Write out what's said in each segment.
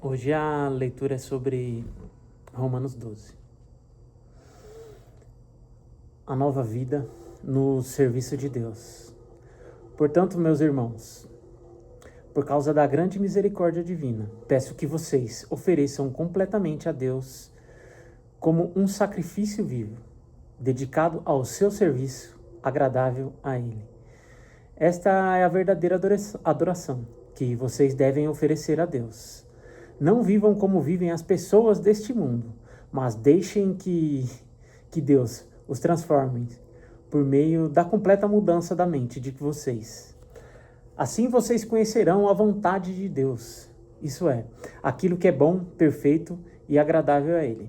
Hoje a leitura é sobre Romanos 12. A nova vida no serviço de Deus. Portanto, meus irmãos, por causa da grande misericórdia divina, peço que vocês ofereçam completamente a Deus como um sacrifício vivo, dedicado ao seu serviço, agradável a Ele. Esta é a verdadeira adoração que vocês devem oferecer a Deus. Não vivam como vivem as pessoas deste mundo, mas deixem que Deus os transforme por meio da completa mudança da mente de vocês. Assim vocês conhecerão a vontade de Deus, isso é, aquilo que é bom, perfeito e agradável a Ele.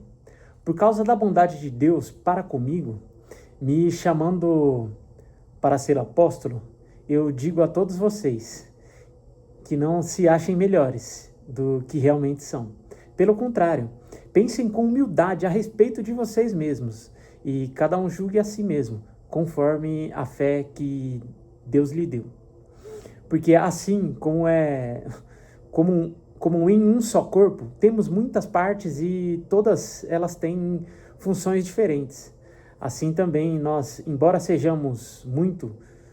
Por causa da bondade de Deus para comigo, me chamando para ser apóstolo, eu digo a todos vocês que não se achem melhores do que realmente são. Pelo contrário, pensem com humildade a respeito de vocês mesmos e cada um julgue a si mesmo, conforme a fé que Deus lhe deu. Porque assim como em um só corpo, temos muitas partes e todas elas têm funções diferentes. Assim também nós, embora sejamos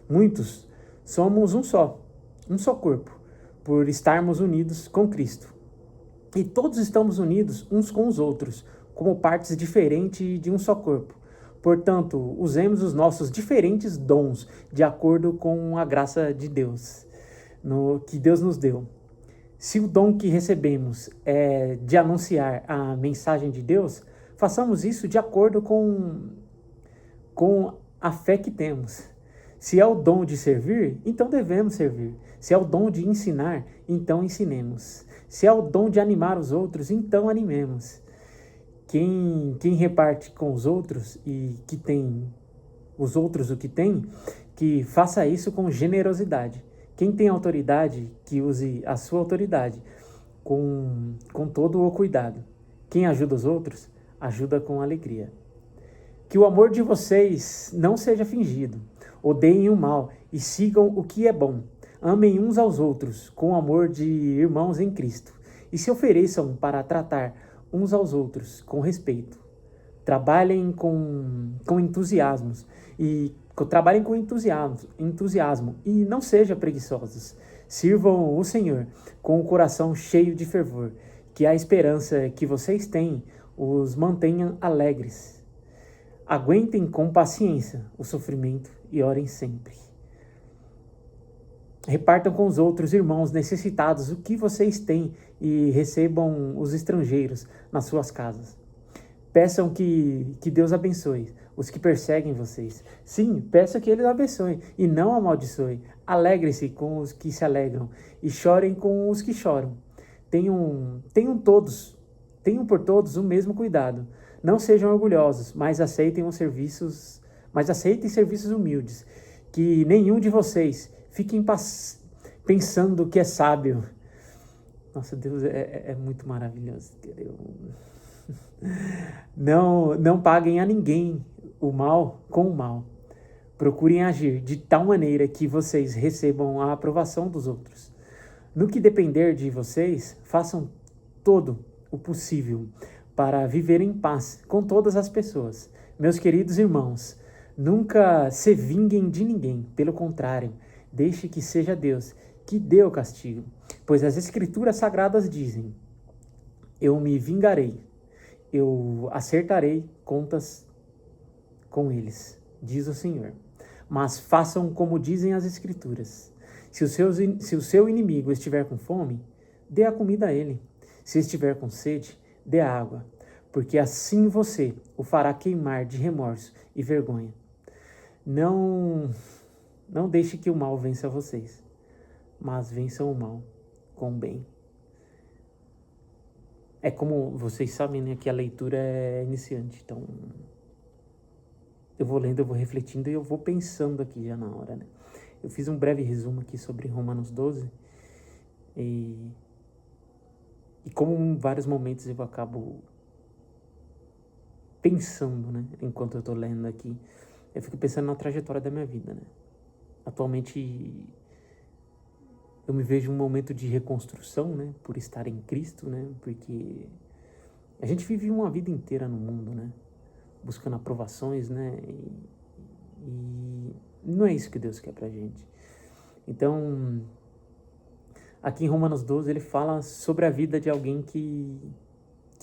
muitos, somos um só corpo, por estarmos unidos com Cristo. E todos estamos unidos uns com os outros, como partes diferentes de um só corpo. Portanto, usemos os nossos diferentes dons de acordo com a graça de Deus, que Deus nos deu. Se o dom que recebemos é de anunciar a mensagem de Deus, façamos isso de acordo com a fé que temos. Se é o dom de servir, então devemos servir. Se é o dom de ensinar, então ensinemos. Se é o dom de animar os outros, então animemos. Quem reparte com os outros e que tem os outros o que tem, que faça isso com generosidade. Quem tem autoridade, que use a sua autoridade com todo o cuidado. Quem ajuda os outros, ajuda com alegria. Que o amor de vocês não seja fingido. Odeiem o mal e sigam o que é bom. Amem uns aos outros com o amor de irmãos em Cristo. E se ofereçam para tratar uns aos outros com respeito. Trabalhem com entusiasmo e não sejam preguiçosos. Sirvam o Senhor com o coração cheio de fervor, que a esperança que vocês têm os mantenha alegres. Aguentem com paciência o sofrimento e orem sempre. Repartam com os outros irmãos necessitados o que vocês têm e recebam os estrangeiros nas suas casas. Peçam que Deus abençoe os que perseguem vocês. Sim, peça que Ele abençoe e não amaldiçoe. Alegre-se com os que se alegram e chorem com os que choram. Tenham por todos o mesmo cuidado. Não sejam orgulhosos, mas aceitem serviços humildes. Que nenhum de vocês fique pensando que é sábio. Nossa, Deus é muito maravilhoso. Não paguem a ninguém o mal com o mal. Procurem agir de tal maneira que vocês recebam a aprovação dos outros. No que depender de vocês, façam todo o possível para viver em paz com todas as pessoas. Meus queridos irmãos, nunca se vinguem de ninguém, pelo contrário, deixe que seja Deus que dê o castigo, pois as Escrituras Sagradas dizem: eu me vingarei, eu acertarei contas com eles, diz o Senhor. Mas façam como dizem as Escrituras. Se o seu inimigo estiver com fome, dê a comida a ele. Se estiver com sede, dê a água, porque assim você o fará queimar de remorso e vergonha. Não deixe que o mal vença vocês, mas vençam o mal com o bem. É como vocês sabem, né, que a leitura é iniciante, então eu vou lendo, eu vou refletindo e eu vou pensando aqui já na hora, né? Eu fiz um breve resumo aqui sobre Romanos 12 e como em vários momentos eu acabo pensando, né, enquanto eu tô lendo aqui, eu fico pensando na trajetória da minha vida, né? Atualmente Eu me vejo em um momento de reconstrução, né? Por estar em Cristo, né? Porque a gente vive uma vida inteira no mundo, né? Buscando aprovações, né? E não é isso que Deus quer pra gente. Então, aqui em Romanos 12, ele fala sobre a vida de alguém que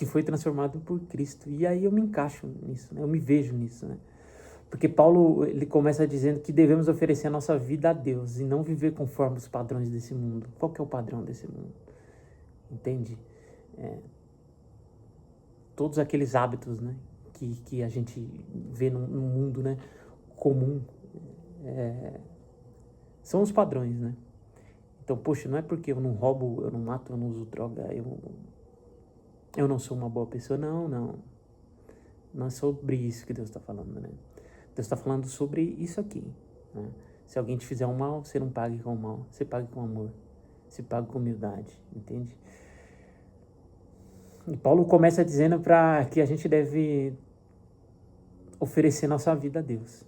foi transformado por Cristo. E aí eu me encaixo nisso, né? Eu me vejo nisso, né? Porque Paulo, ele começa dizendo que devemos oferecer a nossa vida a Deus e não viver conforme os padrões desse mundo. Qual que é o padrão desse mundo? Entende? Todos aqueles hábitos, né, que a gente vê no mundo, né, comum, são os padrões, né? Então, poxa, não é porque eu não roubo, eu não mato, eu não uso droga, eu não sou uma boa pessoa. Não. Não é sobre isso que Deus está falando, né? Deus está falando sobre isso aqui, né? Se alguém te fizer um mal, você não pague com o mal, você pague com amor, você pague com humildade, entende? E Paulo começa dizendo para que a gente deve oferecer nossa vida a Deus,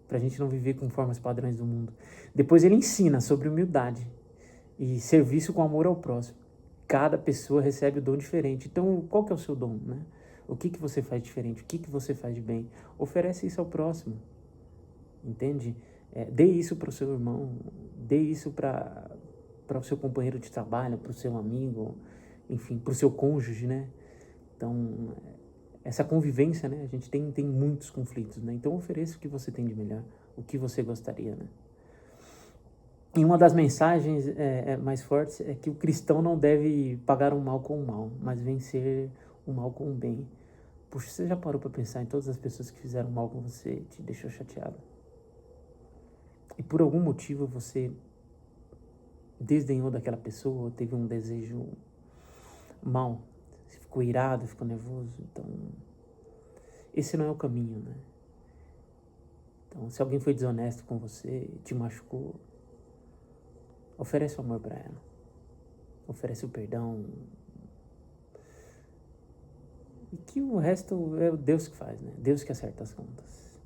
para a gente não viver conforme os padrões do mundo. Depois ele ensina sobre humildade e serviço com amor ao próximo. Cada pessoa recebe um dom diferente. Então, qual que é o seu dom, né? O que você faz diferente? O que você faz de bem? Oferece isso ao próximo, entende? Dê isso para o seu irmão, dê isso para o seu companheiro de trabalho, para o seu amigo, enfim, para o seu cônjuge, né? Então, essa convivência, né? A gente tem muitos conflitos, né? Então, ofereça o que você tem de melhor, o que você gostaria, né? E uma das mensagens mais fortes é que o cristão não deve pagar o mal com o mal, mas vencer o mal com o bem. Puxa, você já parou para pensar em todas as pessoas que fizeram mal com você e te deixou chateado? E por algum motivo você desdenhou daquela pessoa, ou teve um desejo mal, você ficou irado, ficou nervoso. Então, esse não é o caminho, né? Então, se alguém foi desonesto com você, te machucou, oferece o amor para ela. Oferece o perdão. E que o resto é Deus que faz, né? Deus que acerta as contas.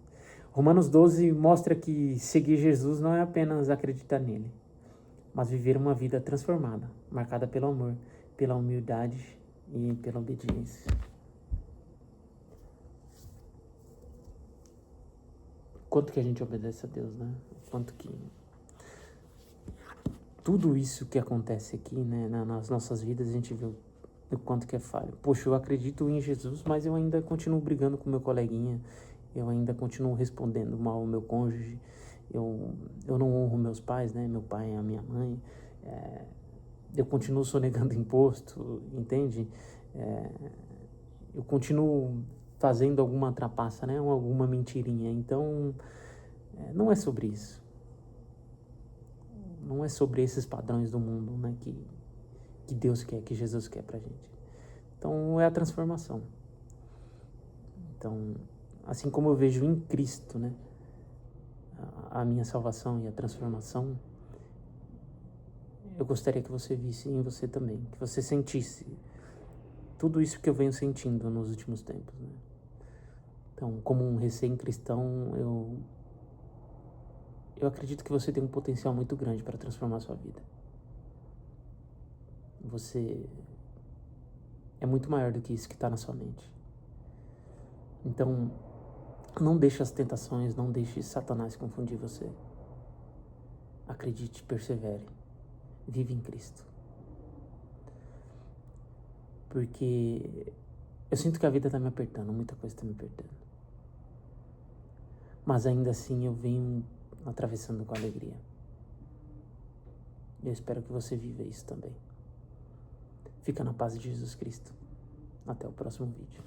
Romanos 12 mostra que seguir Jesus não é apenas acreditar nele, mas viver uma vida transformada, marcada pelo amor, pela humildade e pela obediência. Quanto que a gente obedece a Deus, né? Quanto que tudo isso que acontece aqui, né, nas nossas vidas, a gente vê o quanto que é falho. Poxa, eu acredito em Jesus, mas eu ainda continuo brigando com meu coleguinha, eu ainda continuo respondendo mal ao meu cônjuge, eu não honro meus pais, né, meu pai e a minha mãe, eu continuo sonegando imposto, entende? Eu continuo fazendo alguma trapaça, né, alguma mentirinha. Então, não é sobre isso. Não é sobre esses padrões do mundo, né, que Deus quer, que Jesus quer pra gente. Então, é a transformação. Então, assim como eu vejo em Cristo, né, a minha salvação e a transformação, eu gostaria que você visse em você também, que você sentisse tudo isso que eu venho sentindo nos últimos tempos, né? Então, como um recém-cristão, eu acredito que você tem um potencial muito grande para transformar a sua vida. Você é muito maior do que isso que está na sua mente. Então, não deixe as tentações, não deixe Satanás confundir você. Acredite, persevere. Vive em Cristo. Porque eu sinto que a vida está me apertando, muita coisa está me apertando. Mas ainda assim eu venho atravessando com alegria. Eu espero que você viva isso também. Fica na paz de Jesus Cristo. Até o próximo vídeo.